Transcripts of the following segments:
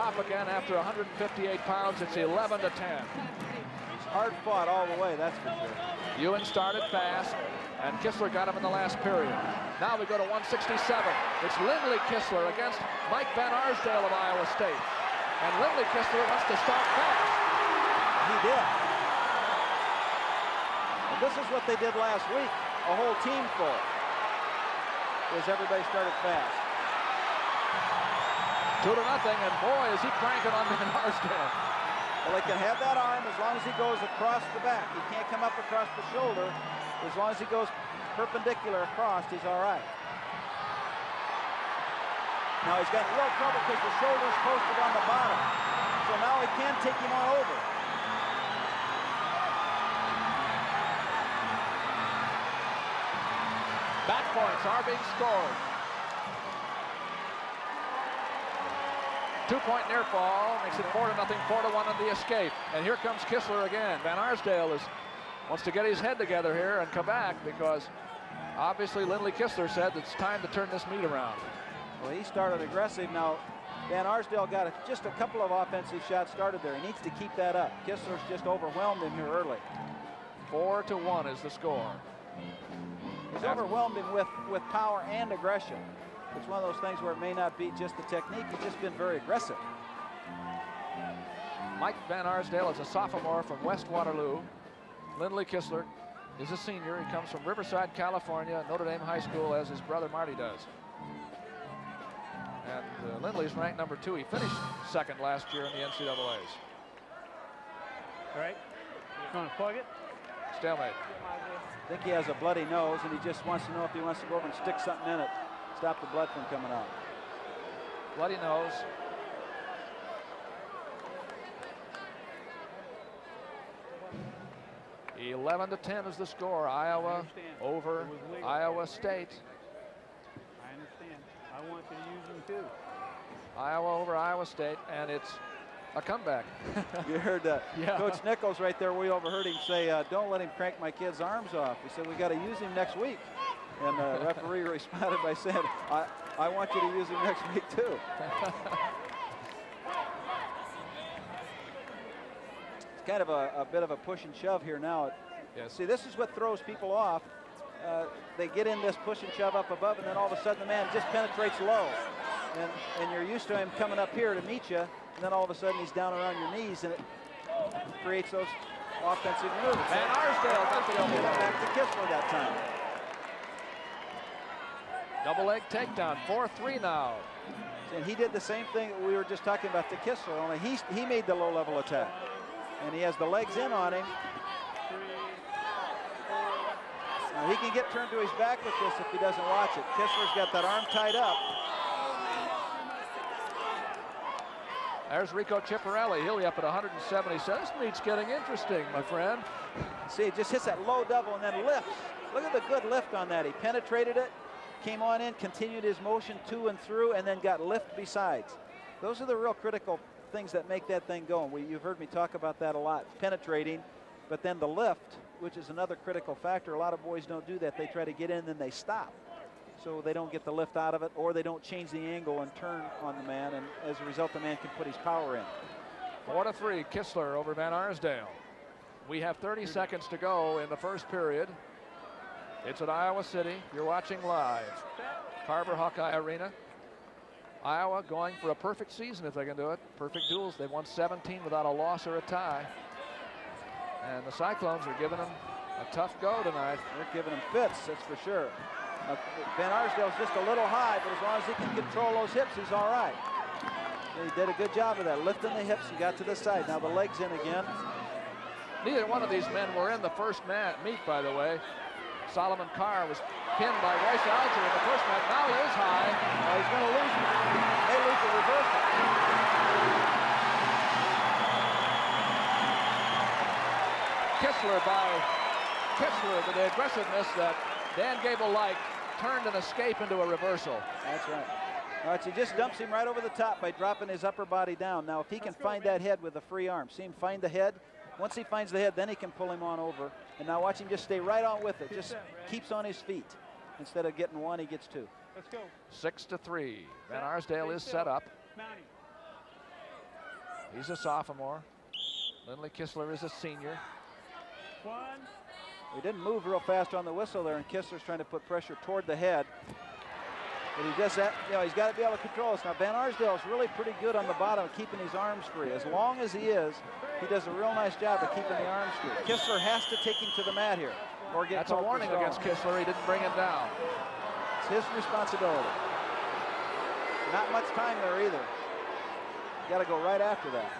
top again after 158 pounds. It's 11 to 10. Hard fought all the way, that's for sure. Ewan started fast, and Kistler got him in the last period. Now we go to 167. It's Lindley Kistler against Mike VanArsdale of Iowa State. And Lindley Kistler wants to start fast. He did. And this is what they did last week. A whole team full. As everybody started fast. 2 to 0, and boy, is he cranking on VanArsdale. Well, they can have that arm as long as he goes across the back. He can't come up across the shoulder. As long as he goes perpendicular across, he's all right. Now he's got real trouble because the shoulder's posted on the bottom. So now he can take him on over. Back points are being scored. 2-point near fall makes it 4 to 0, 4 to 1 on the escape. And here comes Kistler again. VanArsdale wants to get his head together here and come back because obviously Lindley Kistler said it's time to turn this meet around. Well, he started aggressive. Now VanArsdale got just a couple of offensive shots started there. He needs to keep that up. Kistler's just overwhelmed him here early. 4 to 1 is the score. He's overwhelmed him with power and aggression. It's one of those things where it may not be just the technique. He's just been very aggressive. Mike VanArsdale is a sophomore from West Waterloo. Lindley Kistler is a senior. He comes from Riverside, California, Notre Dame High School, as his brother Marty does. And Lindley's ranked number 2. He finished second last year in the NCAAs. All right. You want to plug it? Stalemate. I think he has a bloody nose, and he just wants to know if he wants to go over and stick something in it. Stop the blood from coming out. Bloody nose. (11 to 10 is the score. Iowa over Iowa State. I understand. I want you to use them too. Iowa over Iowa State, and it's a comeback. You heard yeah. Coach Nichols right there. We overheard him say, don't let him crank my kid's arms off. He said, we got to use him next week. And the referee responded by saying, I want you to use him next week too. It's kind of a bit of a push and shove here now. Yes. See, this is what throws people off. They get in this push and shove up above, and then all of a sudden the man just penetrates low. And you're used to him coming up here to meet you, and then all of a sudden he's down around your knees, and it creates those offensive moves. VanArsdale got the elbow back to Kistler that time. Double leg takedown, 4-3 now. And he did the same thing that we were just talking about to Kistler, only he made the low-level attack. And he has the legs in on him. Now he can get turned to his back with this if he doesn't watch it. Kistler's got that arm tied up. There's Rico Ciparelli. He'll be up at 170. So this meet's getting interesting, my friend. See, it just hits that low double and then lifts. Look at the good lift on that. He penetrated it, came on in, continued his motion to and through, and then got lift besides. Those are the real critical things that make that thing go. And you've heard me talk about that a lot, penetrating, but then the lift, which is another critical factor. A lot of boys don't do that. They try to get in and then they stop. So they don't get the lift out of it, or they don't change the angle and turn on the man, and as a result, the man can put his power in. 4-3, Kistler over VanArsdale. We have 30 seconds to go in the first period. It's at Iowa City. You're watching live. Carver Hawkeye Arena. Iowa going for a perfect season if they can do it. Perfect duels. They've won 17 without a loss or a tie. And the Cyclones are giving them a tough go tonight. They're giving them fits, that's for sure. VanArsdale's just a little high, but as long as he can control those hips, he's all right. He did a good job of that, lifting the hips and got to the side. Now the legs in again. Neither one of these men were in the first meet, by the way. Solomon Carr was pinned by Royce Alger in the first match. Now he is high. He's going to lose it. They lose the reversal. Kistler, with the aggressiveness that Dan Gable liked, turned an escape into a reversal. That's right. All right, so he just dumps him right over the top by dropping his upper body down. Now, if he can find that head with a free arm, see him find the head. Once he finds the head, then he can pull him on over. And now watch him just stay right on with it. Just keeps on his feet. Instead of getting one, he gets two. Let's go. 6-3. VanArsdale is set up. He's a sophomore. Lindley Kistler is a senior. He didn't move real fast on the whistle there, and Kistler's trying to put pressure toward the head. But he does that, you know, he's got to be able to control this. Now, VanArsdale is really pretty good on the bottom of keeping his arms free. As long as he is, he does a real nice job of keeping the arms free. Kistler has to take him to the mat here, or get That's a warning against Kistler. He didn't bring him down. It's his responsibility. Not much time there either. Got to go right after that.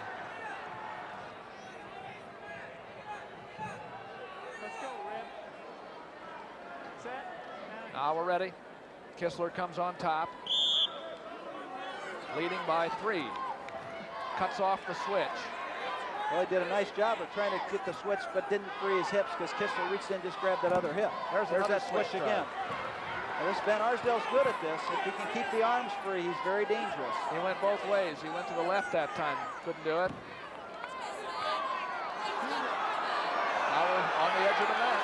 Let's go, Red. Set. Now we're ready. Kistler comes on top, leading by 3. Cuts off the switch. Well, he did a nice job of trying to get the switch, but didn't free his hips because Kistler reached in and just grabbed that other hip. There's that switch again. Now, this VanArsdale's good at this. If he can keep the arms free, he's very dangerous. He went both ways. He went to the left that time. Couldn't do it. Now we're on the edge of the mat.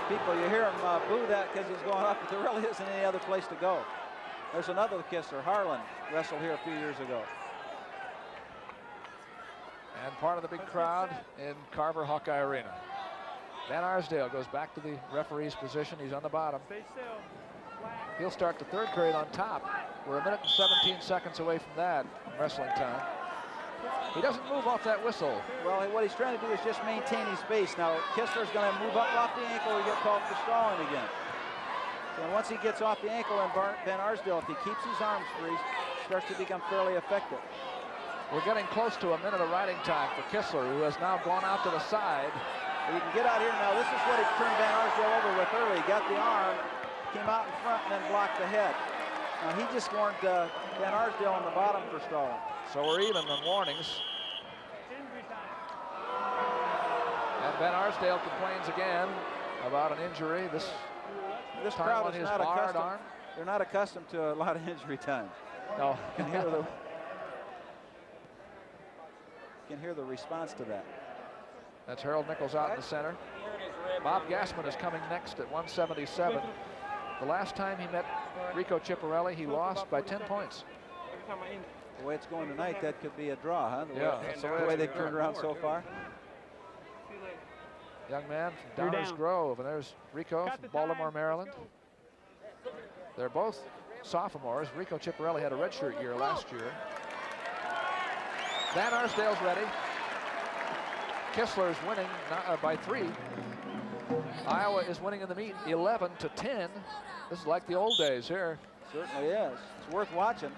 People, you hear him boo that because he's going up, but there really isn't any other place to go. There's another Kistler. Harlan wrestled here a few years ago. And part of the big crowd in Carver Hawkeye Arena. VanArsdale goes back to the referee's position. He's on the bottom. Stay still. He'll start the 3rd period on top. We're 1 minute and 17 seconds away from that wrestling time. He doesn't move off that whistle. Well, what he's trying to do is just maintain his base. Now, Kistler's going to move up off the ankle. He get called for stalling again. And once he gets off the ankle, and VanArsdale, if he keeps his arms free, starts to become fairly effective. We're getting close to 1 minute of riding time for Kistler, who has now gone out to the side. He can get out here now. This is what he turned VanArsdale over with early. He got the arm, came out in front, and then blocked the head. Now, he just warned VanArsdale on the bottom for stalling. So we're even on warnings. And VanArsdale complains again about an injury. This crowd is is not not barred accustomed. arm. They're not accustomed to a lot of injury time. No. Can hear the response to that. That's Harold Nichols out in the center. Bob Gassman is coming next at 177. The last time he met Rico Ciparelli, he lost by 10 points. The way it's going tonight, that could be a draw, huh? That's the way they've turned around so far. Young man from Downers Grove, and there's Rico from Baltimore, Maryland. They're both sophomores. Rico Ciparelli had a redshirt year last year. VanArsdale's ready. Kistler's winning by 3. Iowa is winning in the meet 11-10. This is like the old days here. Certainly is. It's worth watching.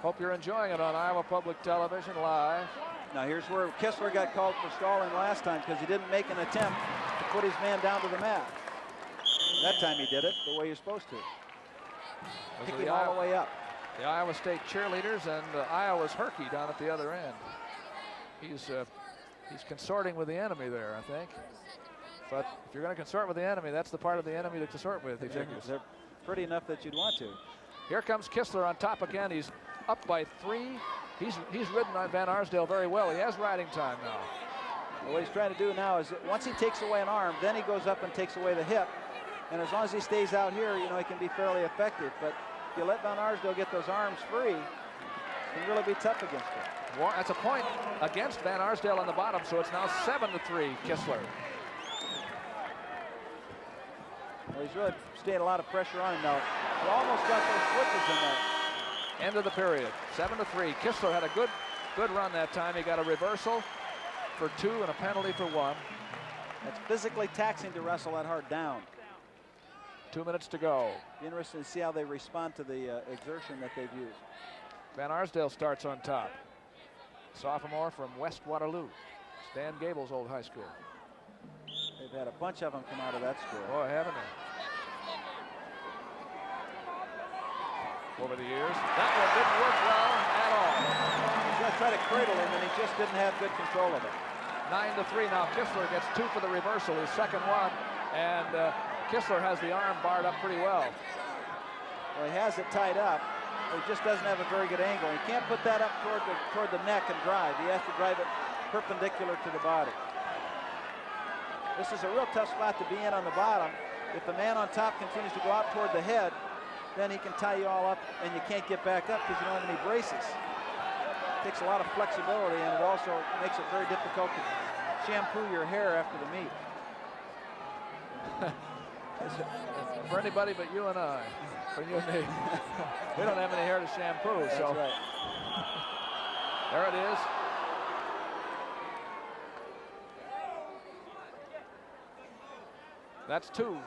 Hope you're enjoying it on Iowa Public Television live. Now here's where Kistler got called for stalling last time because he didn't make an attempt to put his man down to the mat. That time he did it the way you're supposed to. Kick him all the way up. The Iowa State cheerleaders and Iowa's Herky down at the other end. He's consorting with the enemy there, I think. But if you're going to consort with the enemy, that's the part of the enemy to consort with, he figures. They're pretty enough that you'd want to. Here comes Kistler on top again. He's up by 3. He's ridden on VanArsdale very well. He has riding time now. Well, what he's trying to do now is that once he takes away an arm, then he goes up and takes away the hip. And as long as he stays out here, you know, he can be fairly effective. But if you let VanArsdale get those arms free, it can really be tough against him. Well, that's a point against VanArsdale on the bottom, so it's now 7-3 Kistler. Well, he's really staying a lot of pressure on him now. He almost got those switches in there. End of the period, 7-3. Kistler had a good run that time. He got a reversal for 2 and a penalty for 1. It's physically taxing to wrestle that hard down. 2 minutes to go. Be interesting to see how they respond to the exertion that they've used. VanArsdale starts on top. Sophomore from West Waterloo, Stan Gable's old high school. They've had a bunch of them come out of that school. Boy, haven't they? Over the years. That one didn't work well at all. He's going to try to cradle him, and he just didn't have good control of it. 9-3 now. Kistler gets 2 for the reversal, his second one, and Kistler has the arm barred up pretty well. Well, he has it tied up. He just doesn't have a very good angle. He can't put that up toward the neck and drive. He has to drive it perpendicular to the body. This is a real tough spot to be in on the bottom. If the man on top continues to go out toward the head, then he can tie you all up and you can't get back up because you don't have any braces. Takes a lot of flexibility, and it also makes it very difficult to shampoo your hair after the meet. For anybody but you and I, for you and me, we don't have any hair to shampoo. That's so right. There it is. That's 2.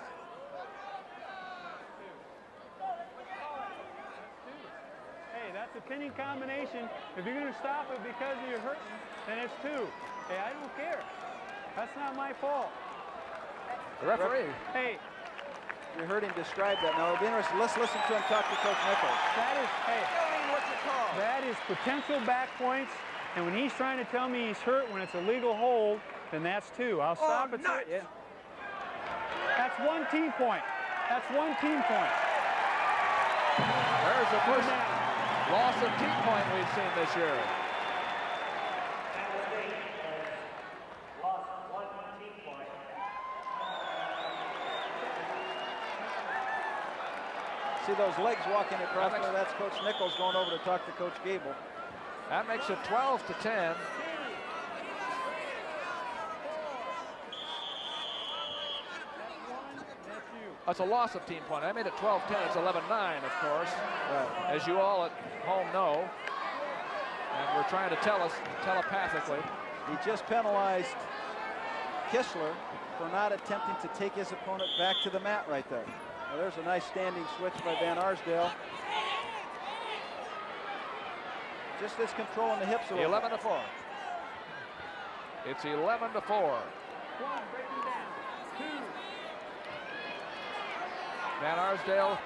Hey, that's a pinning combination. If you're going to stop it because you're hurting, then it's 2. Hey, I don't care. That's not my fault. The referee. Hey. You heard him describe that. Now, it'll be interesting. Let's listen to him talk to Coach Nichols. That is, hey, that is potential back points. And when he's trying to tell me he's hurt when it's a legal hold, then that's 2. I'll stop it. Yeah. That's 1 team point. That's 1 team point. There's the first loss of team point we've seen this year. See those legs walking across there? That's Coach Nichols going over to talk to Coach Gable. That makes it 12-10. That's a loss of team point. I made it 12-10. It's 11-9, of course, as you all at home know. And we're trying to tell us telepathically. He just penalized Kistler for not attempting to take his opponent back to the mat right there. Now, there's a nice standing switch by VanArsdale. Just this control in the hips. 11-4. It's 11-4. VanArsdale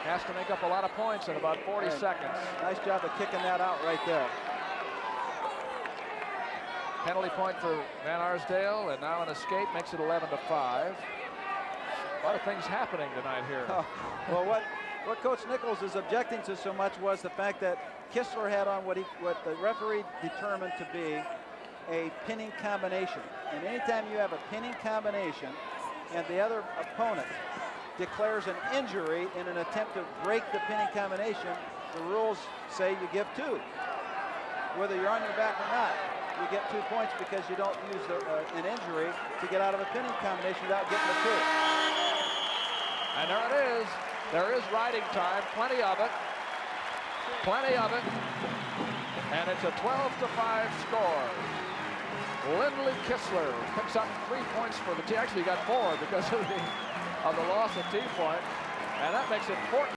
has to make up a lot of points in about 40 seconds. Nice job of kicking that out right there. Penalty point for VanArsdale, and now an escape makes it 11-5. A lot of things happening tonight here. Oh, well, what Coach Nichols is objecting to so much was the fact that Kistler had on what the referee determined to be a pinning combination. And anytime you have a pinning combination and the other opponent declares an injury in an attempt to break the pinning combination, the rules say you give 2. Whether you're on your back or not, you get 2 points because you don't use an injury to get out of a pinning combination without getting a 2. And there it is. There is riding time, plenty of it. Plenty of it. And it's a 12-5 score. Lindley Kistler picks up 3 points for the team. Actually, he got 4 because of the loss of team point. And that makes it 14.